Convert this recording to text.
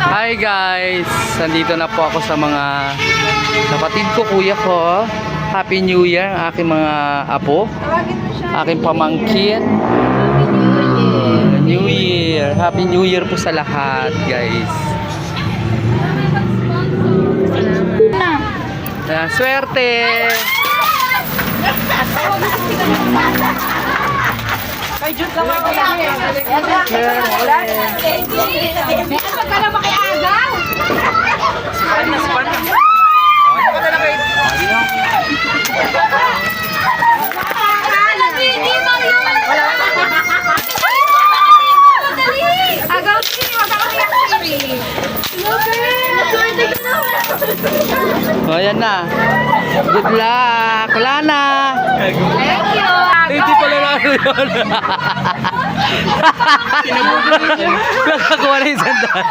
Hi guys! Nandito na po ako sa mga kapatid ko, kuya ko. Happy New Year ang aking mga apo. Aking pamangkin. New Year. Happy New Year po sa lahat guys. Swerte! May Diyos lang ako yan. Wala na. May ano ka na makiagaw? Sipan na. Ano ka na kayo? Agaw sini, wag ako iyak sini. O yan na. Good luck! Wala na! Thank you. Hindi pala na ano yun. Nakakuha na yung sandal.